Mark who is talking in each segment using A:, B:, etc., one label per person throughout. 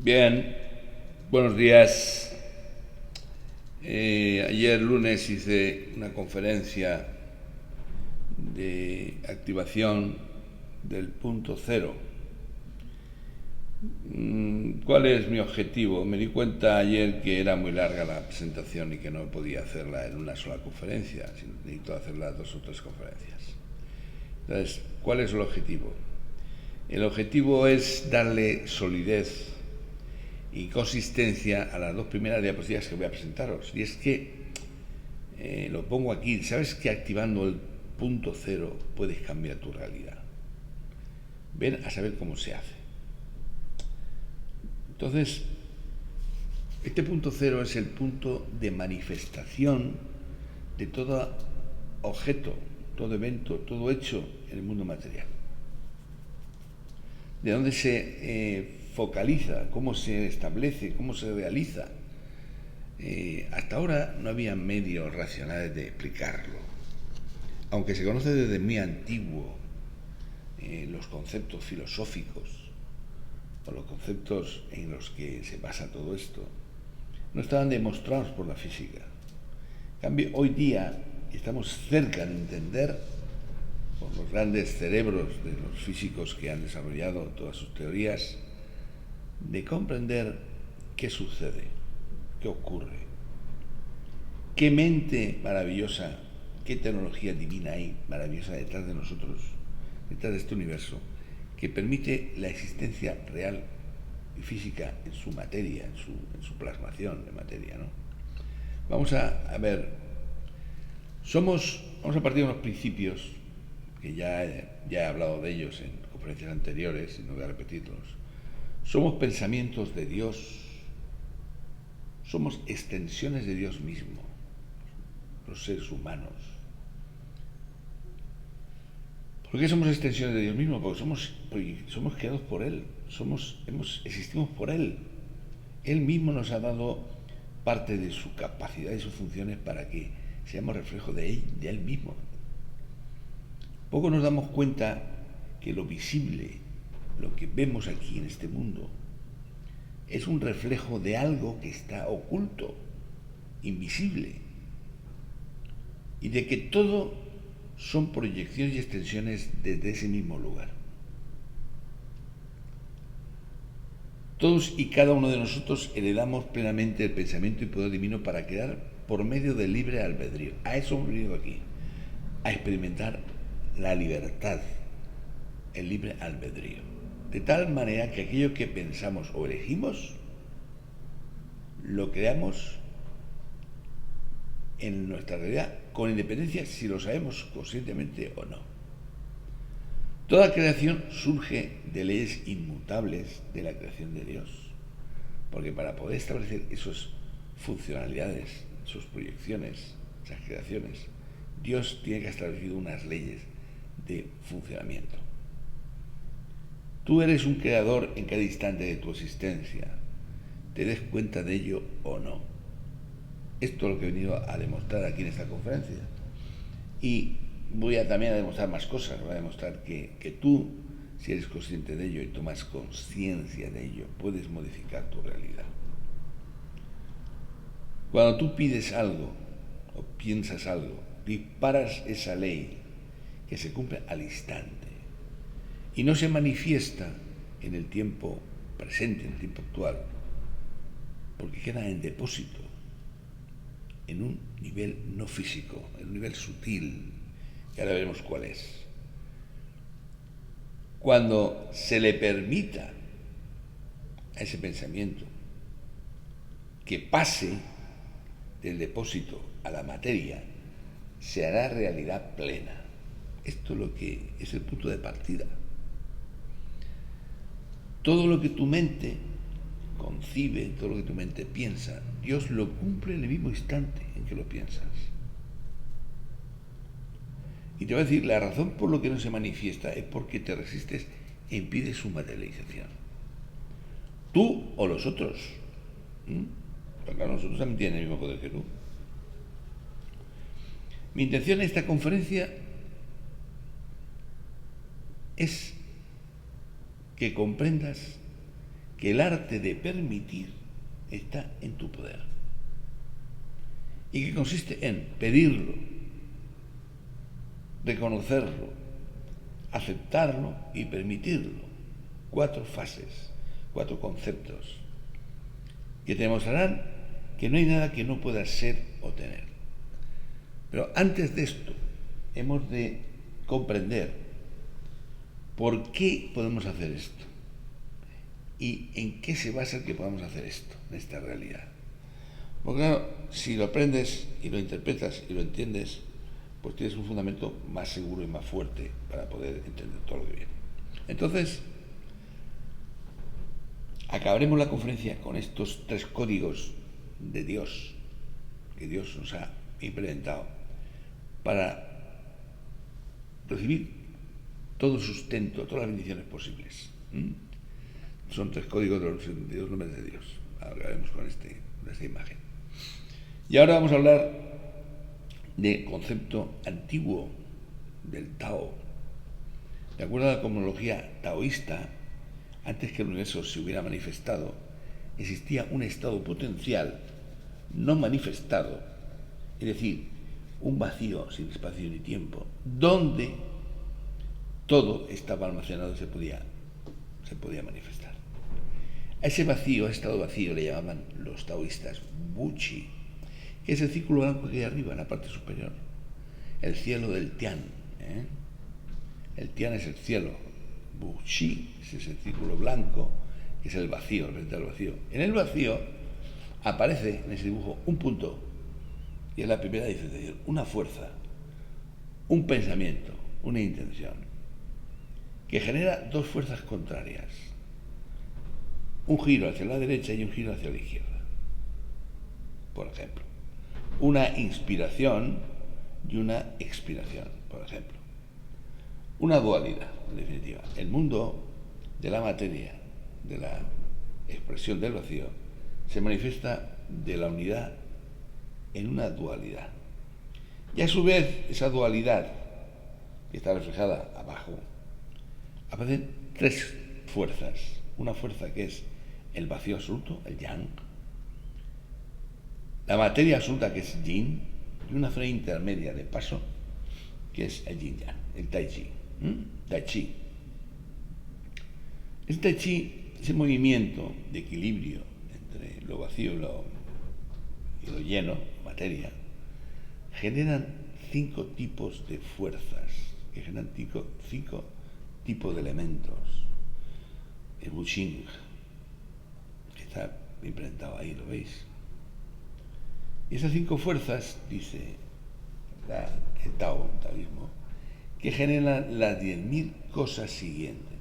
A: Bien, buenos días. Ayer lunes hice una conferencia de activación del punto cero. ¿Cuál es mi objetivo? Me di cuenta ayer que era muy larga la presentación y que no podía hacerla en una sola conferencia, sino necesito hacerla en 2 o 3 conferencias. Entonces, ¿cuál es el objetivo? El objetivo es darle solidez y consistencia a las 2 primeras diapositivas que voy a presentaros. Y es que, lo pongo aquí, ¿sabes que activando el punto cero puedes cambiar tu realidad? Ven a saber cómo se hace. Entonces, este punto cero es el punto de manifestación de todo objeto, todo evento, todo hecho en el mundo material. De dónde se focaliza, cómo se establece, cómo se realiza. Hasta ahora no había medios racionales de explicarlo, aunque se conoce desde muy antiguo los conceptos filosóficos o los conceptos en los que se basa todo esto, no estaban demostrados por la física. En cambio, hoy día estamos cerca de entender, por los grandes cerebros de los físicos que han desarrollado todas sus teorías, de comprender qué sucede, qué ocurre, qué mente maravillosa, qué tecnología divina hay maravillosa detrás de nosotros, detrás de este universo, que permite la existencia real y física en su materia, en su plasmación de materia, ¿no? Vamos a ver, vamos a partir de unos principios que ya he hablado de ellos en conferencias anteriores y no voy a repetirlos. Somos pensamientos de Dios, somos extensiones de Dios mismo, los seres humanos. ¿Por qué somos extensiones de Dios mismo? Porque somos creados por Él, existimos por Él. Él mismo nos ha dado parte de su capacidad y sus funciones para que seamos reflejo de Él mismo. Poco nos damos cuenta que lo visible, lo que vemos aquí en este mundo, es un reflejo de algo que está oculto, invisible, y de que todo son proyecciones y extensiones desde ese mismo lugar. Todos y cada uno de nosotros heredamos plenamente el pensamiento y poder divino para crear por medio del libre albedrío. A eso hemos venido aquí, a experimentar la libertad, el libre albedrío. De tal manera que aquello que pensamos o elegimos, lo creamos en nuestra realidad, con independencia si lo sabemos conscientemente o no. Toda creación surge de leyes inmutables de la creación de Dios, porque para poder establecer esas funcionalidades, sus proyecciones, esas creaciones, Dios tiene que haber establecido unas leyes de funcionamiento. Tú eres un creador en cada instante de tu existencia, te des cuenta de ello o no. Esto es lo que he venido a demostrar aquí en esta conferencia. Y voy también a demostrar más cosas. Voy a demostrar que tú, si eres consciente de ello y tomas conciencia de ello, puedes modificar tu realidad. Cuando tú pides algo o piensas algo, disparas esa ley que se cumple al instante y no se manifiesta en el tiempo presente, en el tiempo actual, porque queda en depósito, en un nivel no físico, en un nivel sutil, que ahora veremos cuál es. Cuando se le permita a ese pensamiento que pase del depósito a la materia, se hará realidad plena. Esto es lo que es el punto de partida. Todo lo que tu mente concibe, todo lo que tu mente piensa, Dios lo cumple en el mismo instante en que lo piensas. Y te voy a decir, la razón por lo que no se manifiesta es porque te resistes e impides su materialización. Tú o los otros. Pero claro, nosotros también tienen el mismo poder que tú. Mi intención en esta conferencia es que comprendas que el arte de permitir está en tu poder y que consiste en pedirlo, reconocerlo, aceptarlo y permitirlo. 4 fases, 4 conceptos que te demostrarán que no hay nada que no puedas ser o tener. Pero antes de esto, hemos de comprender por qué podemos hacer esto y en qué se basa el que podamos hacer esto, en esta realidad. Porque claro, si lo aprendes y lo interpretas y lo entiendes, pues tienes un fundamento más seguro y más fuerte para poder entender todo lo que viene. Entonces, acabaremos la conferencia con estos 3 códigos de Dios que Dios nos ha implementado para recibir todo sustento, todas las bendiciones posibles. Son 3 códigos de los 72 nombres de Dios. Acabaremos con esta imagen. Y ahora vamos a hablar del concepto antiguo del Tao. De acuerdo a la cosmología taoísta, antes que el universo se hubiera manifestado, existía un estado potencial no manifestado, es decir, un vacío sin espacio ni tiempo, donde todo estaba almacenado y se podía manifestar. A ese vacío, a ese estado vacío, le llamaban los taoístas Wuchi, que es el círculo blanco que hay arriba, en la parte superior, el cielo del Tian. El Tian es el cielo, Wuchi es ese círculo blanco, que es el vacío, el del vacío. En el vacío aparece en ese dibujo un punto, y es la primera diferencia, una fuerza, un pensamiento, una intención, que genera 2 fuerzas contrarias, un giro hacia la derecha y un giro hacia la izquierda. Por ejemplo, una inspiración y una expiración, por ejemplo. Una dualidad, en definitiva. El mundo de la materia, de la expresión del vacío, se manifiesta de la unidad en una dualidad. Y a su vez, esa dualidad, que está reflejada abajo, aparecen 3 fuerzas. Una fuerza que es el vacío absoluto, el yang, la materia absoluta, que es yin, y una zona intermedia de paso, que es el yin yang, el tai chi. Tai chi. El tai chi, ese movimiento de equilibrio entre lo vacío y lo lleno, materia, generan 5 tipos de fuerzas, que generan 5 tipos de elementos. El Wuxing, que está implementado ahí, ¿lo veis? Y esas 5 fuerzas, dice el Tao, el taoísmo, que generan las 10.000 cosas siguientes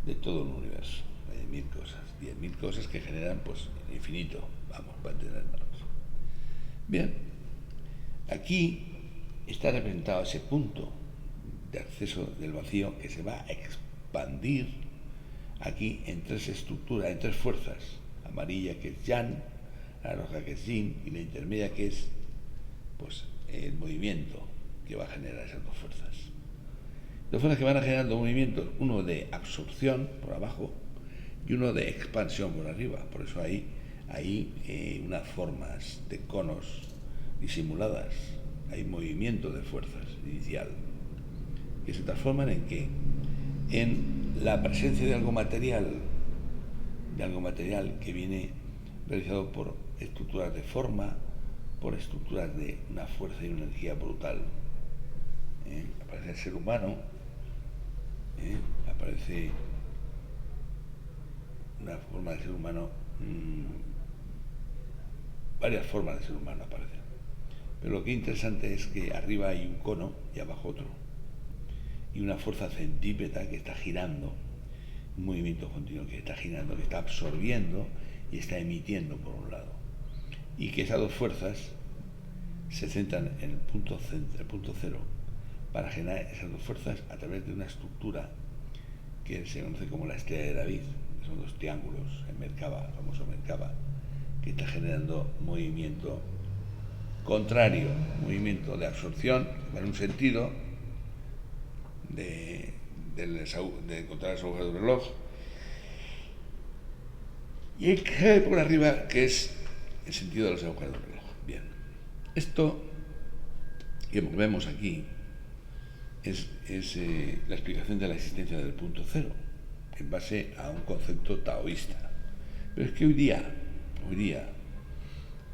A: de todo el universo. 10.000 cosas que generan, pues, infinito, vamos, para entendernos. Bien, aquí está representado ese punto de acceso del vacío que se va a expandir aquí en 3 estructuras, en 3 fuerzas: amarilla, que es yang, la roja, que es yin, y la intermedia, que es, pues, el movimiento que va a generar esas 2 fuerzas. 2 fuerzas que van a generar 2 movimientos, uno de absorción por abajo y uno de expansión por arriba. Por eso hay unas formas de conos disimuladas, hay movimiento de fuerzas inicial, que se transforman en ¿qué? En la presencia de algo material que viene realizado por estructuras de forma, por estructuras de una fuerza y una energía brutal. Aparece el ser humano, aparece una forma de ser humano, varias formas de ser humano aparecen. Pero lo que es interesante es que arriba hay un cono y abajo otro, y una fuerza centrípeta que está girando, un movimiento continuo que está girando, que está absorbiendo y está emitiendo por un lado, y que esas 2 fuerzas se centran en el punto cero, para generar esas 2 fuerzas a través de una estructura que se conoce como la estrella de David, que son 2 triángulos en Merkaba, el famoso Merkaba, que está generando movimiento contrario, movimiento de absorción, en un sentido de encontrar las agujas del reloj, Y el que hay por arriba, que es el sentido de los agujeros de reloj. Bien, esto que vemos aquí es la explicación de la existencia del punto cero, en base a un concepto taoísta. Pero es que hoy día,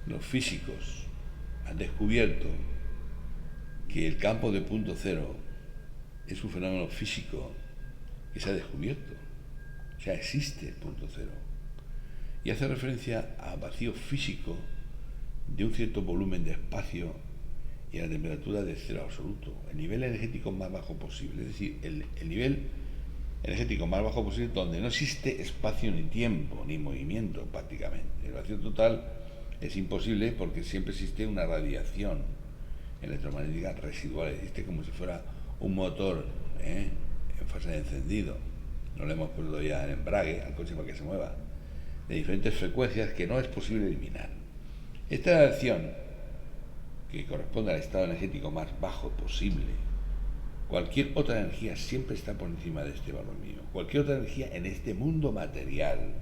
A: los físicos han descubierto que el campo de punto cero es un fenómeno físico que se ha descubierto. O sea, existe el punto cero. Y hace referencia a vacío físico de un cierto volumen de espacio y a la temperatura de cero absoluto, el nivel energético más bajo posible, es decir, el nivel energético más bajo posible donde no existe espacio ni tiempo ni movimiento prácticamente. El vacío total es imposible porque siempre existe una radiación electromagnética residual, existe como si fuera un motor en fase de encendido. No le hemos puesto ya el embrague al coche para que se mueva, de diferentes frecuencias que no es posible eliminar. Esta radiación, que corresponde al estado energético más bajo posible, cualquier otra energía siempre está por encima de este valor mínimo. Cualquier otra energía en este mundo material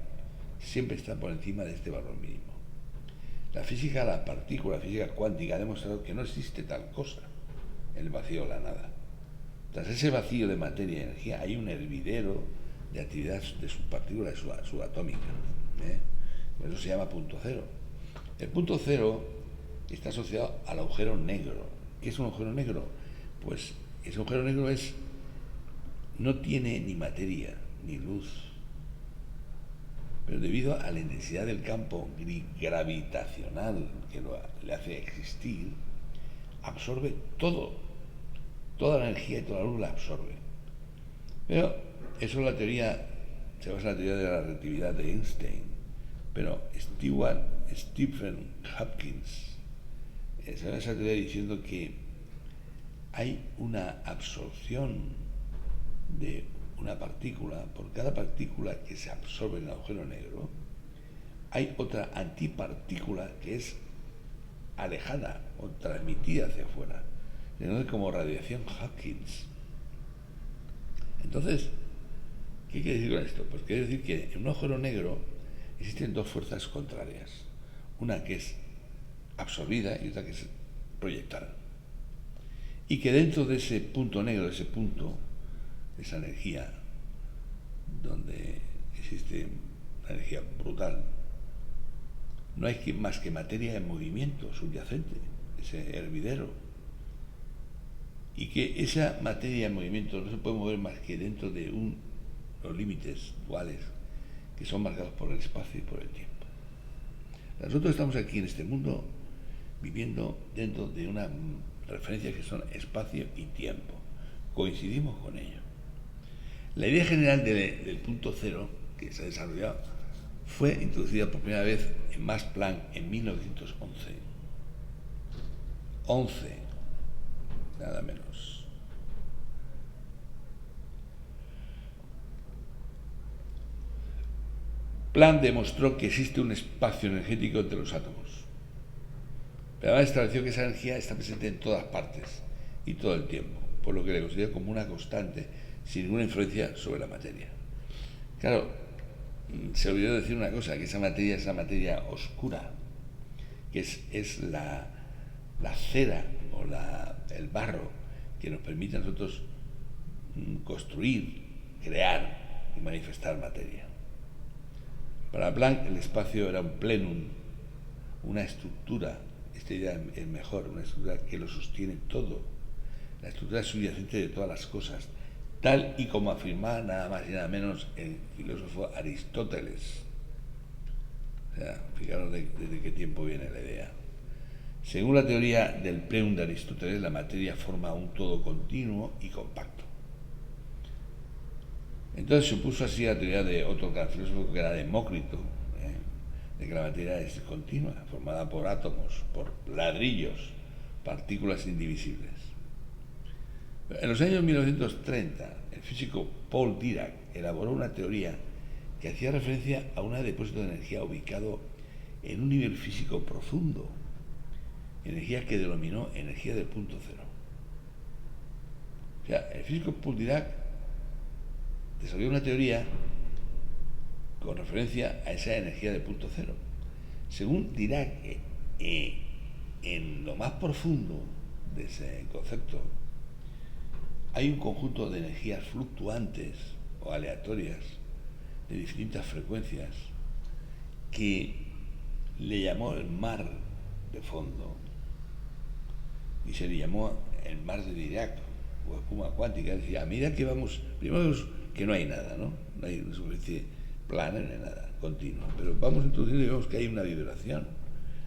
A: siempre está por encima de este valor mínimo. La física de la partícula, la física cuántica, ha demostrado que no existe tal cosa, el vacío o la nada. Tras ese vacío de materia y energía hay un hervidero de actividad de subpartículas subatómicas. Por eso se llama punto cero. El punto cero está asociado al agujero negro. ¿Qué es un agujero negro? Pues ese agujero negro no tiene ni materia ni luz, pero debido a la intensidad del campo gravitacional que le hace existir, absorbe toda la energía y toda la luz la absorbe. Pero eso es la teoría, se basa en la teoría de la relatividad de Einstein, pero Stephen Hopkins se basa en esa teoría diciendo que hay una absorción de una partícula. Por cada partícula que se absorbe en el agujero negro, hay otra antipartícula que es alejada o transmitida hacia afuera, se conoce como radiación Hawkins. Entonces, ¿qué quiere decir con esto? Pues quiere decir que en un agujero negro existen dos fuerzas contrarias, una que es absorbida y otra que es proyectada, y que dentro de ese punto negro, de esa energía donde existe una energía brutal, no hay más que materia en movimiento subyacente, ese hervidero, y que esa materia en movimiento no se puede mover más que dentro de los límites duales que son marcados por el espacio y por el tiempo. Nosotros estamos aquí en este mundo viviendo dentro de una referencia que son espacio y tiempo. Coincidimos con ello. La idea general del punto cero que se ha desarrollado fue introducida por primera vez en Max Planck en 1911. 11, nada menos. Planck demostró que existe un espacio energético entre los átomos, pero además estableció que esa energía está presente en todas partes y todo el tiempo, por lo que le considera como una constante sin ninguna influencia sobre la materia. Claro, se olvidó decir una cosa, que esa materia es la materia oscura, que es la cera o el barro que nos permite a nosotros construir, crear y manifestar materia. Para Planck el espacio era un plenum, una estructura, esta idea es mejor, una estructura que lo sostiene todo, la estructura subyacente de todas las cosas, tal y como afirmaba nada más y nada menos el filósofo Aristóteles. O sea, fijaros desde qué tiempo viene la idea. Según la teoría del plenum de Aristóteles, la materia forma un todo continuo y compacto. Entonces se opuso así a la teoría de otro gran filósofo que era Demócrito, de que la materia es continua, formada por átomos, por ladrillos, partículas indivisibles. En los años 1930, el físico Paul Dirac elaboró una teoría que hacía referencia a un depósito de energía ubicado en un nivel físico profundo, energía que denominó energía del punto cero. O sea, el físico Paul Dirac desarrolló una teoría con referencia a esa energía de punto cero. Según Dirac, en lo más profundo de ese concepto hay un conjunto de energías fluctuantes o aleatorias de distintas frecuencias que le llamó el mar de fondo y se le llamó el mar de Dirac o espuma cuántica. Es decir, a medida que vamos, primero que no hay nada, ¿no? No hay una superficie plana ni nada, continua, pero vamos introduciendo y vemos que hay una vibración,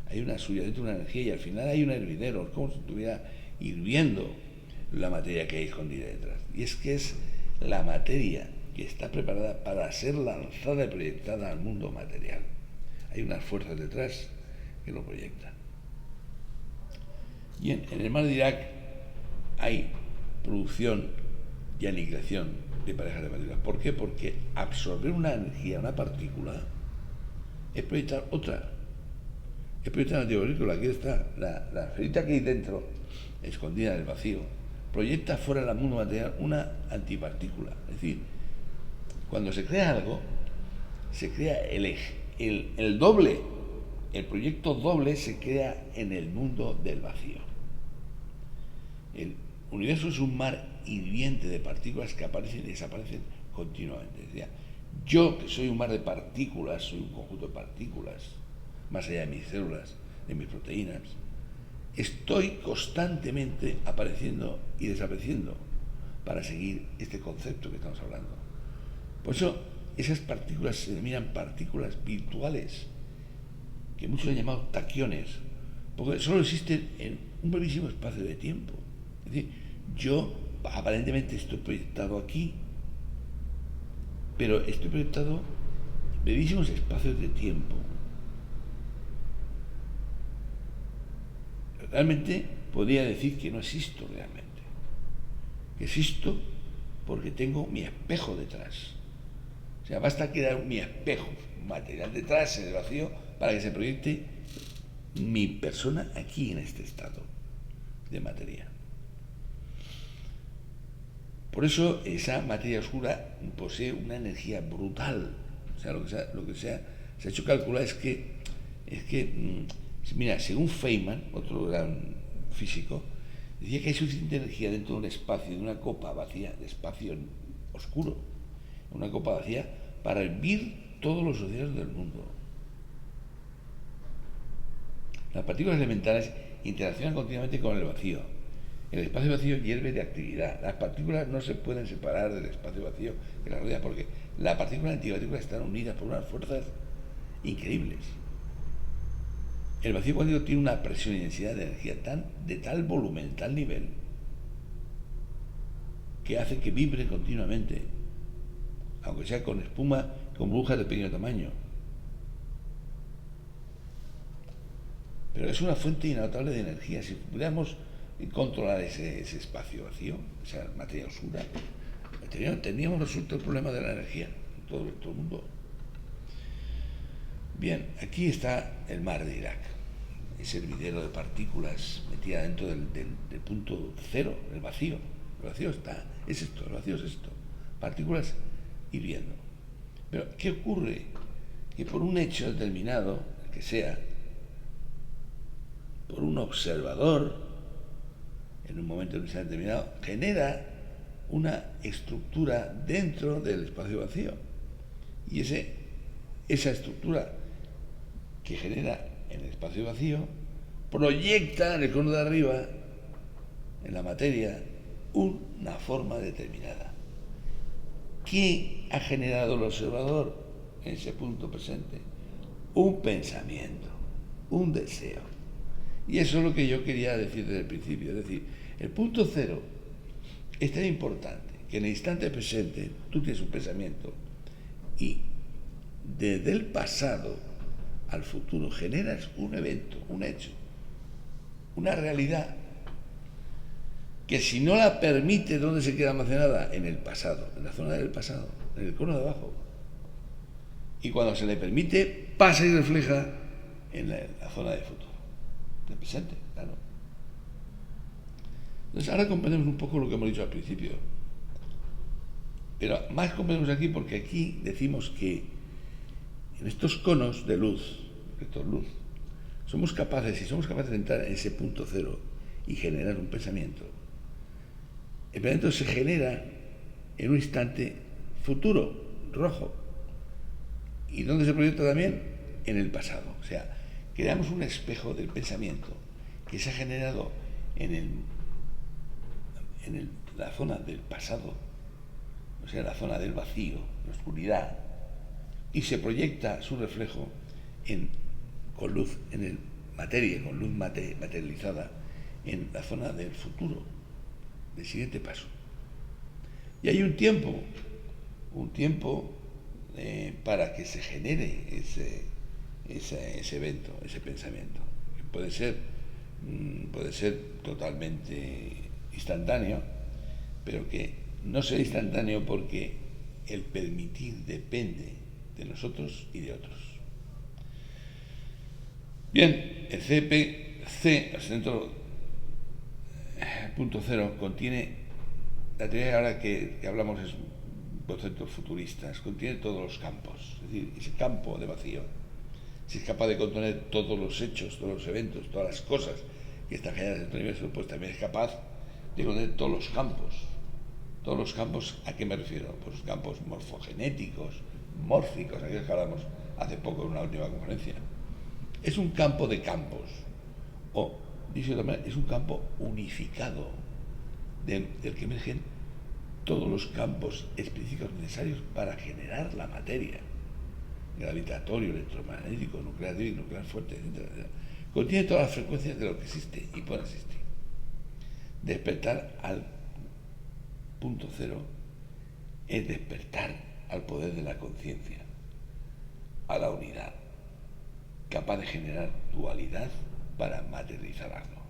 A: hay una subyacente, una energía, y al final hay un hervidero, es como si estuviera hirviendo la materia que hay escondida detrás. Y es que es la materia que está preparada para ser lanzada y proyectada al mundo material. Hay unas fuerzas detrás que lo proyectan. Y en el mar de Dirac hay producción y aniquilación de parejas de partículas. ¿Por qué? Porque absorber una energía, una partícula, es proyectar otra. Es proyectar una antipartícula. Aquí está la esferita que hay dentro, escondida en el vacío, proyecta fuera del mundo material una antipartícula. Es decir, cuando se crea algo, se crea el doble, el proyecto doble se crea en el mundo del vacío. El universo es un mar hirviente de partículas que aparecen y desaparecen continuamente. Es decir, yo, que soy un mar de partículas, soy un conjunto de partículas, más allá de mis células, de mis proteínas, estoy constantemente apareciendo y desapareciendo para seguir este concepto que estamos hablando. Por eso esas partículas se denominan partículas virtuales, que muchos han llamado taquiones, porque solo existen en un brevísimo espacio de tiempo. Es decir, yo aparentemente estoy proyectado aquí, pero estoy proyectado en brevísimos espacios de tiempo. Realmente podría decir que no existo realmente, que existo porque tengo mi espejo detrás. O sea, basta crear mi espejo material detrás en el vacío para que se proyecte mi persona aquí en este estado de materia. Por eso esa materia oscura posee una energía brutal. O sea, lo que se ha hecho calcular es que mira, según Feynman, otro gran físico, decía que hay suficiente energía dentro de un espacio, de una copa vacía, de espacio oscuro, una copa vacía, para hervir todos los océanos del mundo. Las partículas elementales interaccionan continuamente con el vacío. El espacio vacío hierve de actividad. Las partículas no se pueden separar del espacio vacío que las rodea, porque la partícula y la antipartícula están unidas por unas fuerzas increíbles. El vacío cuántico tiene una presión y densidad de energía de tal volumen, tal nivel, que hace que vibre continuamente, aunque sea con espuma, con burbujas de pequeño tamaño. Pero es una fuente inagotable de energía. Si pudiéramos controlar ese espacio vacío, esa materia oscura, tendríamos resuelto el problema de la energía en todo el mundo. Bien, aquí está el mar de Dirac, ese hervidero de partículas metida dentro del punto cero, el vacío. El vacío es esto, el vacío es esto, partículas hirviendo. Pero, ¿qué ocurre? Que por un hecho determinado, el que sea, por un observador, en un momento determinado, genera una estructura dentro del espacio vacío. Y esa estructura que genera en el espacio vacío proyecta en el cono de arriba, en la materia, una forma determinada. ¿Qué ha generado el observador en ese punto presente? Un pensamiento, un deseo. Y eso es lo que yo quería decir desde el principio. Es decir, el punto cero es tan importante que en el instante presente tú tienes un pensamiento y desde el pasado al futuro generas un evento, un hecho, una realidad que si no la permite, ¿dónde se queda almacenada? En el pasado, en la zona del pasado, en el cono de abajo. Y cuando se le permite, pasa y refleja en la zona de futuro, del presente, claro. Entonces ahora comprendemos un poco lo que hemos dicho al principio, pero más comprendemos aquí porque aquí decimos que estos conos de luz, esto es luz, somos capaces, si somos capaces de entrar en ese punto cero y generar un pensamiento, el pensamiento se genera en un instante futuro, rojo. ¿Y dónde se proyecta también? En el pasado. O sea, creamos un espejo del pensamiento que se ha generado en la zona del pasado, o sea, la zona del vacío, la oscuridad, y se proyecta su reflejo con luz en el materia, con luz materializada en la zona del futuro, del siguiente paso. Y hay un tiempo para que se genere ese evento, ese pensamiento, que puede ser totalmente instantáneo, pero que no será instantáneo porque el permitir depende de nosotros y de otros. Bien, el CPC, el centro punto cero, contiene, la teoría ahora que hablamos es conceptos futuristas, contiene todos los campos, es decir, ese campo de vacío, si es capaz de contener todos los hechos, todos los eventos, todas las cosas que están generadas en el universo, pues también es capaz de contener todos los campos. Todos los campos, ¿a qué me refiero? Pues campos morfogenéticos, mórficos, aquellos que hablamos hace poco en una última conferencia. Es un campo de campos, o, dicho de otra manera, es un campo unificado del que emergen todos los campos específicos necesarios para generar la materia. Gravitatorio, electromagnético, nuclear débil, nuclear fuerte, etc. Contiene todas las frecuencias de lo que existe y puede existir. Despertar al punto cero es despertar al poder de la conciencia, a la unidad, capaz de generar dualidad para materializar algo,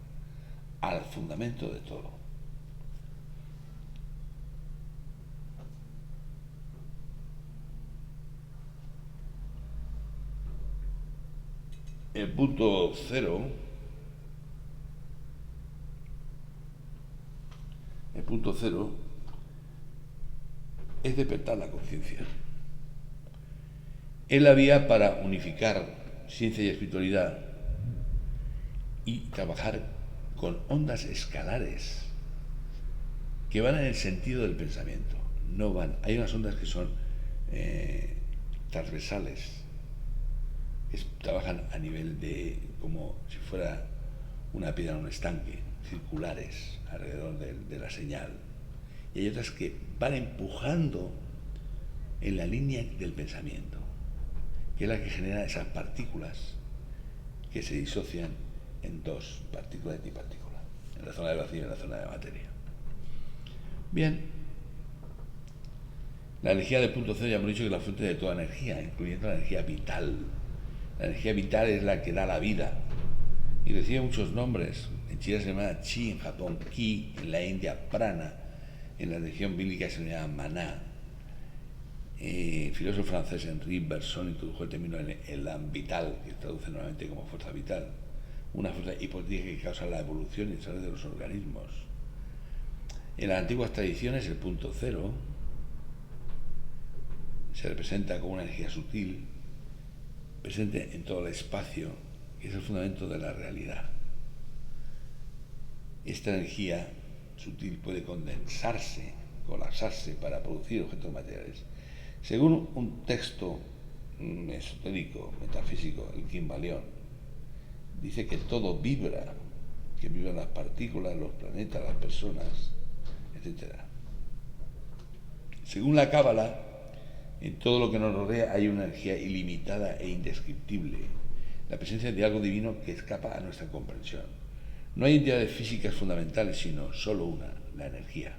A: al fundamento de todo. El punto cero es despertar la conciencia. Es la vía para unificar ciencia y espiritualidad y trabajar con ondas escalares que van en el sentido del pensamiento. No van. Hay unas ondas que son transversales, que trabajan a nivel de, como si fuera una piedra en un estanque, circulares alrededor de la señal. Y hay otras que van empujando en la línea del pensamiento, que es la que genera esas partículas que se disocian en dos, partícula y antipartícula, en la zona del vacío y en la zona de la materia. Bien, la energía del punto cero ya hemos dicho que es la fuente de toda energía, incluyendo la energía vital. La energía vital es la que da la vida y recibe muchos nombres. En China se llama Chi, en Japón Ki, en la India Prana, en la religión bíblica se llama Maná. El filósofo francés Henri Bergson introdujo el término elan vital, que se traduce normalmente como fuerza vital, una fuerza hipotética que causa la evolución y el desarrollo de los organismos. En las antiguas tradiciones el punto cero se representa como una energía sutil, presente en todo el espacio, que es el fundamento de la realidad. Esta energía sutil puede condensarse, colapsarse para producir objetos materiales. Según un texto esotérico, metafísico, el Kybalión, dice que todo vibra, que vibran las partículas, los planetas, las personas, etc. Según la Cábala, en todo lo que nos rodea hay una energía ilimitada e indescriptible, la presencia de algo divino que escapa a nuestra comprensión. No hay entidades físicas fundamentales, sino solo una, la energía.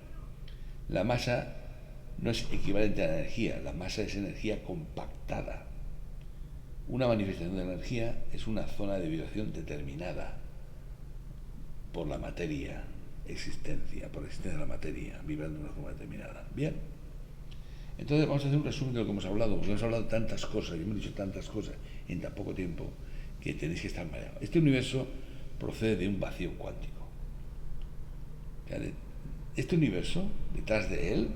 A: La masa no es equivalente a la energía, la masa es energía compactada. Una manifestación de energía es una zona de vibración determinada por la materia, existencia, por la existencia de la materia, vibrando de una forma determinada. Bien. Entonces vamos a hacer un resumen de lo que hemos hablado, porque hemos hablado de tantas cosas, y hemos dicho tantas cosas en tan poco tiempo, que tenéis que estar mareados. Este universo procede de un vacío cuántico. Este universo, detrás de él,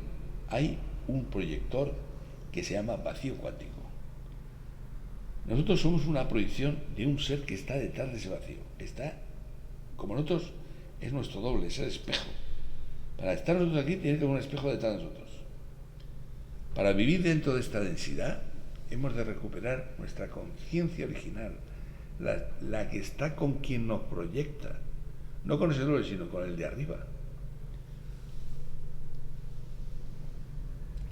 A: hay un proyector que se llama vacío cuántico. Nosotros somos una proyección de un ser que está detrás de ese vacío. Está, como nosotros, es nuestro doble, es el espejo. Para estar nosotros aquí tiene que haber un espejo detrás de nosotros. Para vivir dentro de esta densidad hemos de recuperar nuestra conciencia original, la que está con quien nos proyecta, no con ese doble, sino con el de arriba.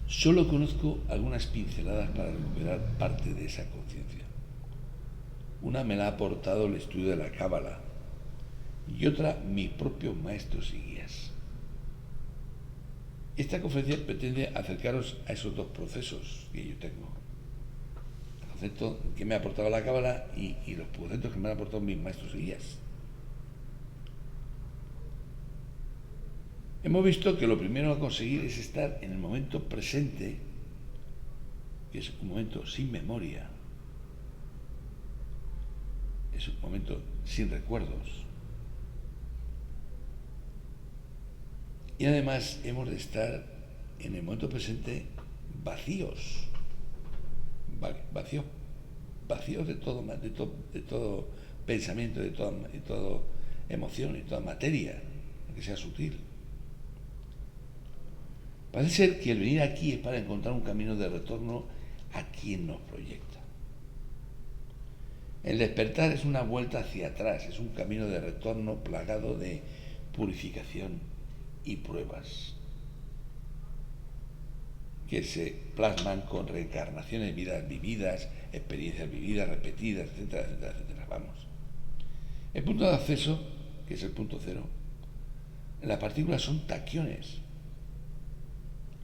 A: Solo conozco algunas pinceladas para recuperar parte de esa conciencia. Una me la ha aportado el estudio de la Cábala y otra mis propios maestros y guías. Esta conferencia pretende acercaros a esos dos procesos que yo tengo. El concepto que me ha aportado la Cábala y los conceptos que me han aportado mis maestros y guías. Hemos visto que lo primero a conseguir es estar en el momento presente, que es un momento sin memoria, es un momento sin recuerdos. Y además hemos de estar en el momento presente vacíos de todo pensamiento, de toda emoción, de toda materia, que sea sutil. Parece ser que el venir aquí es para encontrar un camino de retorno a quien nos proyecta. El despertar es una vuelta hacia atrás, es un camino de retorno plagado de purificación y pruebas que se plasman con reencarnaciones, vidas vividas, experiencias vividas, repetidas, etcétera, etcétera, etcétera. Vamos. El punto de acceso, que es el punto cero, las partículas son taquiones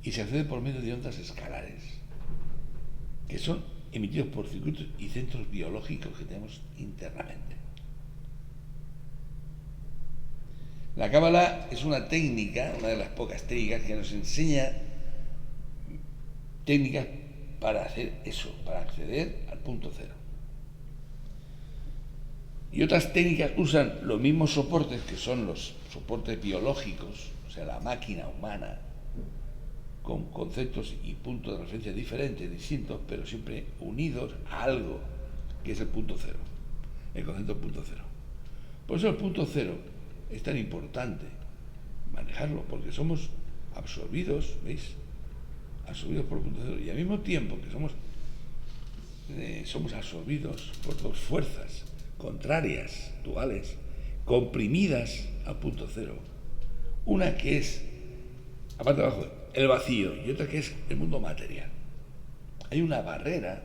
A: y se accede por medio de ondas escalares, que son emitidos por circuitos y centros biológicos que tenemos internamente. La Cábala es una técnica, una de las pocas técnicas que nos enseña técnicas para hacer eso, para acceder al punto cero. Y otras técnicas usan los mismos soportes, que son los soportes biológicos, o sea, la máquina humana, con conceptos y puntos de referencia diferentes, distintos, pero siempre unidos a algo, que es el punto cero, el concepto punto cero. Por eso el punto cero es tan importante manejarlo, porque somos absorbidos, ¿veis? Absorbidos por el punto cero, y al mismo tiempo que somos absorbidos por dos fuerzas contrarias, duales, comprimidas al punto cero. Una que es, aparte de abajo, el vacío, y otra que es el mundo material. Hay una barrera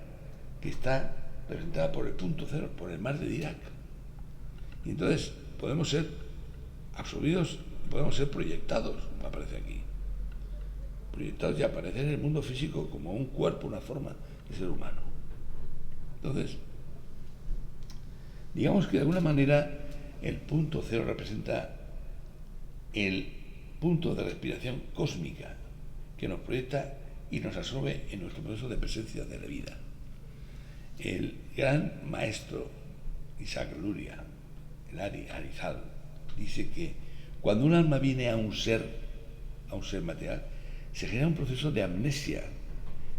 A: que está representada por el punto cero, por el mar de Dirac. Y entonces podemos ser absorbidos, podemos ser proyectados, me aparece aquí. Proyectados y aparecer en el mundo físico como un cuerpo, una forma de ser humano. Entonces, digamos que de alguna manera el punto cero representa el punto de respiración cósmica que nos proyecta y nos absorbe en nuestro proceso de presencia de la vida. El gran maestro Isaac Luria, el Arizal, dice que cuando un alma viene a un ser material, se genera un proceso de amnesia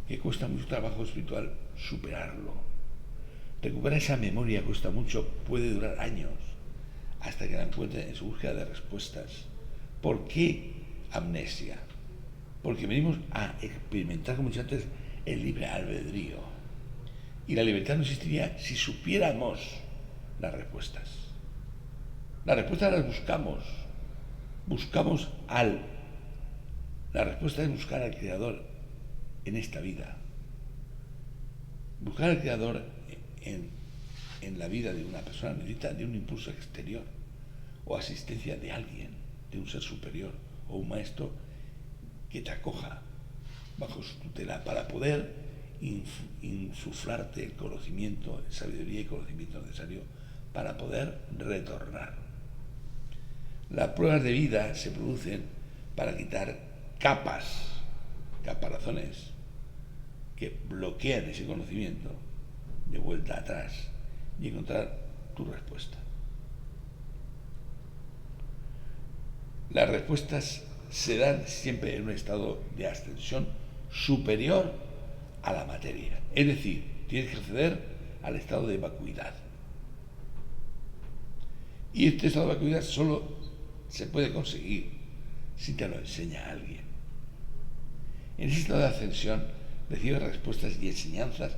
A: que cuesta mucho trabajo espiritual superarlo. Recuperar esa memoria cuesta mucho, puede durar años, hasta que la encuentre en su búsqueda de respuestas. ¿Por qué amnesia? Porque venimos a experimentar, como he dicho antes, el libre albedrío. Y la libertad no existiría si supiéramos las respuestas. Las respuestas las buscamos. La respuesta es buscar al Creador en esta vida. Buscar al Creador en la vida de una persona necesita de un impulso exterior o asistencia de alguien, de un ser superior o un maestro que te acoja bajo su tutela para poder insuflarte el conocimiento, sabiduría y conocimiento necesario para poder retornar. Las pruebas de vida se producen para quitar caparazones que bloquean ese conocimiento de vuelta atrás y encontrar tu respuesta. Las respuestas se dan siempre en un estado de ascensión superior a la materia. Es decir, tienes que acceder al estado de vacuidad. Y este estado de vacuidad solo se puede conseguir si te lo enseña alguien. En ese estado de ascensión recibes respuestas y enseñanzas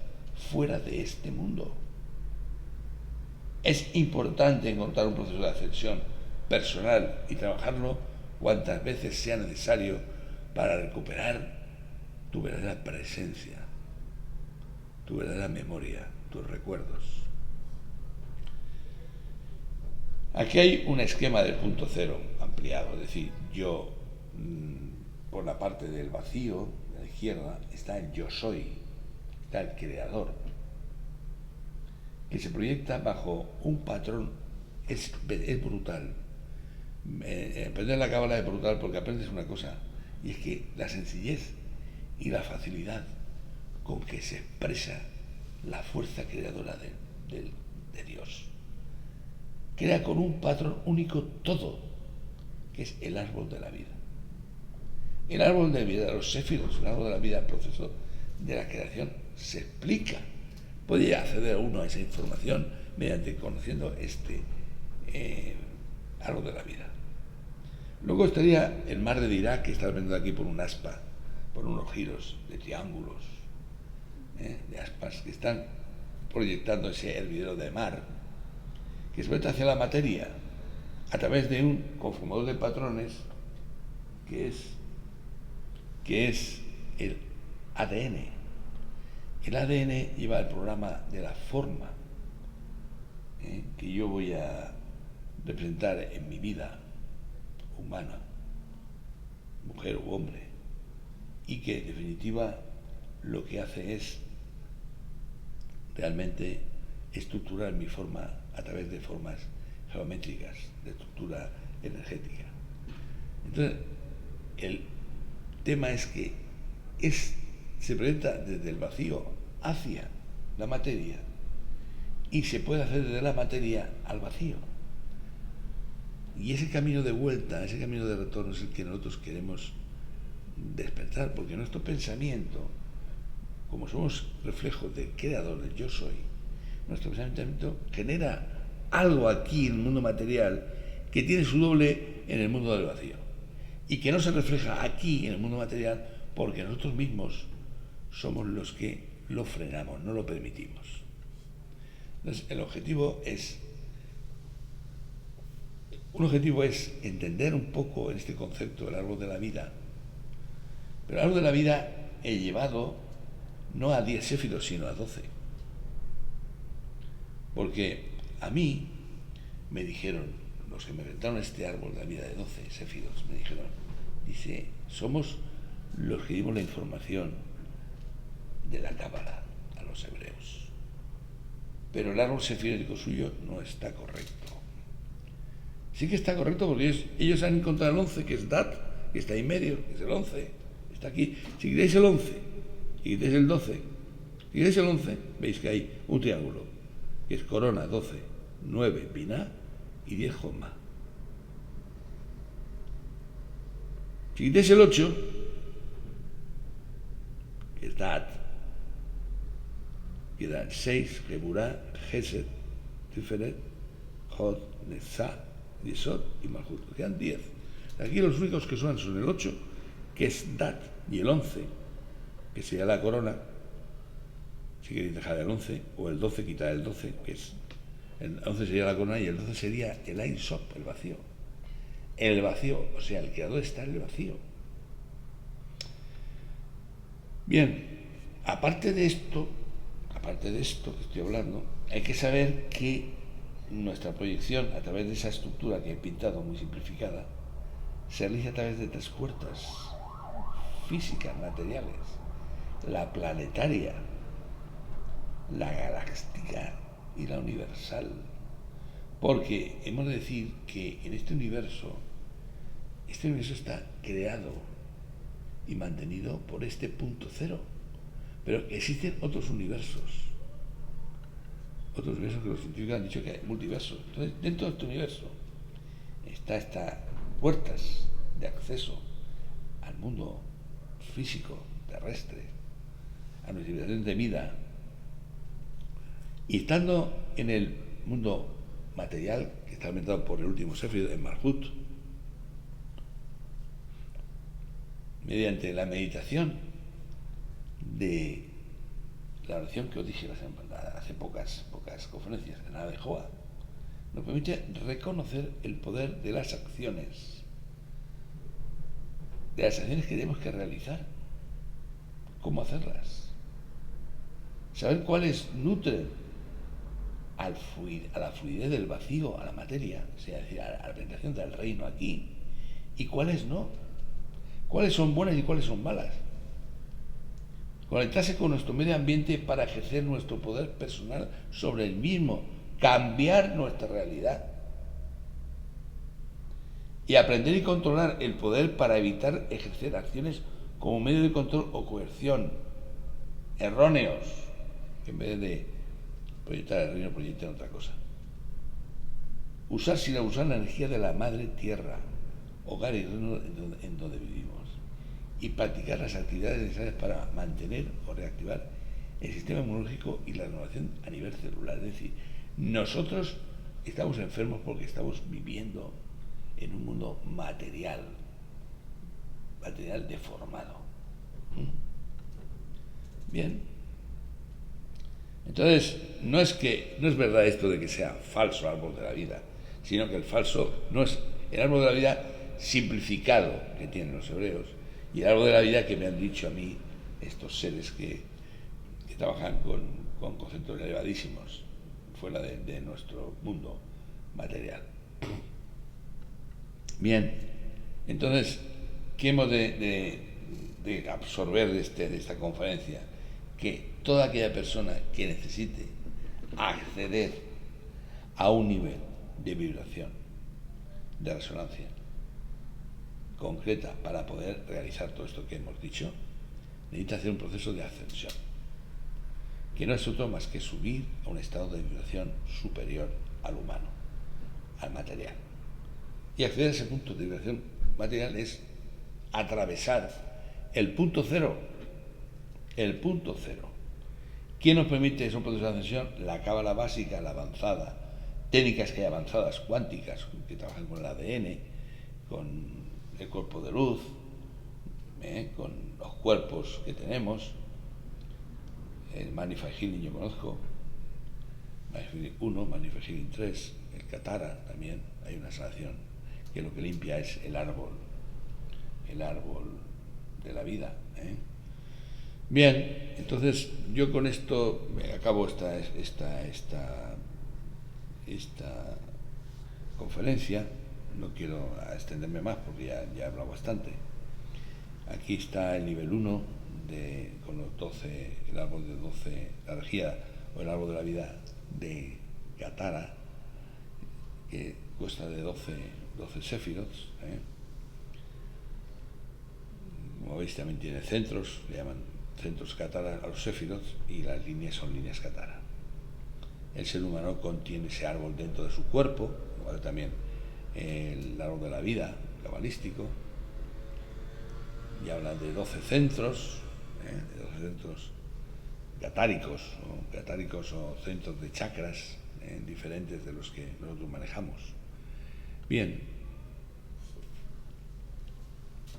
A: fuera de este mundo. Es importante encontrar un proceso de ascensión personal y trabajarlo cuantas veces sea necesario para recuperar tu verdadera presencia, tu verdadera memoria, tus recuerdos. Aquí hay un esquema del punto cero ampliado, es decir, yo, por la parte del vacío, de la izquierda, está el yo soy, está el creador, que se proyecta bajo un patrón. Es brutal. Aprender la cábala es brutal porque aprendes una cosa, y es que la sencillez y la facilidad con que se expresa la fuerza creadora de Dios crea con un patrón único todo, que es el árbol de la vida. El árbol de la vida, los séfiros, el árbol de la vida, el proceso de la creación, se explica. Puede acceder uno a esa información mediante conociendo este árbol de la vida. Luego estaría el mar de Dirac, que está viendo aquí por un aspa, por unos giros de triángulos, de aspas que están proyectando ese hervidero de mar, que se mete hacia la materia a través de un conformador de patrones que es el ADN. El ADN lleva el programa de la forma que yo voy a representar en mi vida humana, mujer u hombre, y que en definitiva lo que hace es realmente estructurar mi forma a través de formas geométricas, de estructura energética. Entonces, el tema es que se proyecta desde el vacío hacia la materia y se puede hacer desde la materia al vacío. Y ese camino de vuelta, ese camino de retorno es el que nosotros queremos despertar, porque nuestro pensamiento, como somos reflejos del creador, del yo soy, nuestro pensamiento genera algo aquí en el mundo material que tiene su doble en el mundo del vacío y que no se refleja aquí en el mundo material porque nosotros mismos somos los que lo frenamos, no lo permitimos. Entonces, un objetivo es entender un poco en este concepto del árbol de la vida, pero el árbol de la vida he llevado no a 10 séfiros, sino a 12. Porque a mí me dijeron, los que me inventaron este árbol de la vida de 12 séfiros, me dijeron, dice, somos los que dimos la información de la cábala a los hebreos. Pero el árbol sefírico suyo no está correcto. Sí que está correcto porque ellos han encontrado el 11, que es Dat, que está ahí en medio, que es el 11, está aquí. Si quitáis el 11 y quitáis el 12, si quitáis el 11, veis que hay un triángulo, que es corona, 12, 9, Binah y 10, Joma. Si quitáis el 8, que es Dat, quedan 6, Geburah, Gesed, Tiferet, Hod, Netzah, Yesod y Malhut. Quedan 10. Aquí los únicos que son el 8, que es Dat, y el 11, que sería la corona, si queréis dejar el 11, o el 12, quitar el 12, que es el 11 sería la corona y el 12 sería el Ein Sof, el vacío. El vacío, o sea, el creador está en el vacío. Bien, aparte de esto que estoy hablando, hay que saber que nuestra proyección a través de esa estructura que he pintado muy simplificada se realiza a través de 3 puertas físicas, materiales: la planetaria, la galáctica y la universal. Porque hemos de decir que en este universo está creado y mantenido por este punto cero, pero existen otros universos que los científicos han dicho que hay multiversos. Entonces, dentro de este universo está estas puertas de acceso al mundo físico, terrestre, a nuestra civilización de vida, Y estando en el mundo material, que está alimentado por el último Sefirot, en Malhut, mediante la meditación de la oración que os dije hace pocas conferencias, en la de Jehová, nos permite reconocer el poder de las acciones que tenemos que realizar, cómo hacerlas, saber cuáles nutren a la fluidez del vacío, a la materia, es decir, a la presentación del reino aquí, y cuáles no, cuáles son buenas y cuáles son malas. Conectarse con nuestro medio ambiente para ejercer nuestro poder personal sobre el mismo, cambiar nuestra realidad. Y aprender y controlar el poder para evitar ejercer acciones como medio de control o coerción erróneos, que en vez de proyectar el reino, proyecten otra cosa. Usar sin abusar la energía de la madre tierra, hogar y reino en donde vivimos. Y practicar las actividades necesarias para mantener o reactivar el sistema inmunológico y la renovación a nivel celular. Es decir, nosotros estamos enfermos porque estamos viviendo en un mundo material deformado. Bien. Entonces, no es verdad esto de que sea falso el árbol de la vida, sino que el falso no es el árbol de la vida simplificado que tienen los hebreos, y el árbol de la vida que me han dicho a mí estos seres que trabajan con conceptos elevadísimos fuera de nuestro mundo material. Bien, entonces, ¿qué hemos de absorber de esta conferencia? Que toda aquella persona que necesite acceder a un nivel de vibración, de resonancia concreta para poder realizar todo esto que hemos dicho, necesita hacer un proceso de ascensión, que no es otro más que subir a un estado de vibración superior al humano, al material. Y acceder a ese punto de vibración material es atravesar el punto cero. El punto cero. ¿Quién nos permite ese proceso de ascensión? La cábala básica, la avanzada, técnicas que hay avanzadas, cuánticas, que trabajan con el ADN, con el cuerpo de luz, con los cuerpos que tenemos, el Manifest Healing yo conozco, Manifest Healing 1, Manifest Healing 3, el Katara también, hay una sanación que lo que limpia es el árbol de la vida. Bien, entonces yo con esto acabo esta conferencia. No quiero extenderme más porque ya he hablado bastante. Aquí está el nivel 1 con los 12, el árbol de 12, la energía o el árbol de la vida de Katara, que consta de 12 Sefirots. Como veis, también tiene centros, le llaman centros Katara a los Sefirots, y las líneas son líneas Katara. El ser humano contiene ese árbol dentro de su cuerpo, igual también el árbol de la vida cabalístico, y habla de 12 centros, de 12 centros catáricos o centros de chakras diferentes de los que nosotros manejamos. Bien,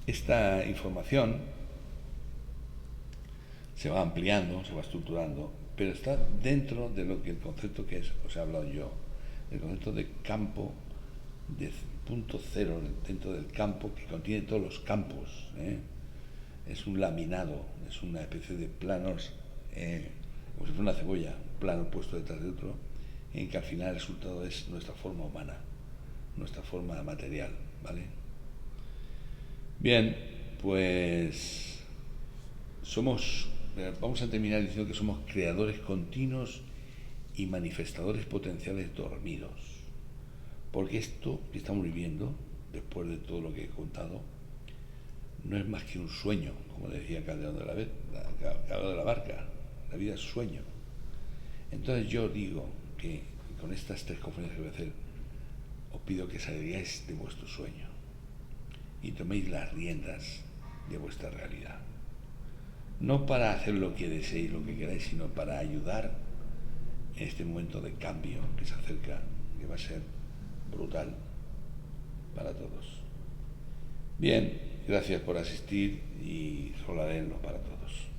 A: esta información se va ampliando, se va estructurando, pero está dentro de lo que el concepto que os he hablado yo, el concepto de campo, de punto cero, dentro del campo que contiene todos los campos. Es un laminado, es una especie de planos, como si fuera una cebolla, un plano puesto detrás de otro, en que al final el resultado es nuestra forma humana, nuestra forma material, ¿vale? Bien, pues vamos a terminar diciendo que somos creadores continuos y manifestadores potenciales dormidos, porque esto que estamos viviendo, después de todo lo que he contado, no es más que un sueño, como decía Calderón de la Barca, la vida es sueño. Entonces yo digo que con estas 3 conferencias que voy a hacer, os pido que salgáis de vuestro sueño y toméis las riendas de vuestra realidad. No para hacer lo que deseéis, lo que queráis, sino para ayudar en este momento de cambio que se acerca, que va a ser brutal para todos. Bien, gracias por asistir y Roladeno para todos.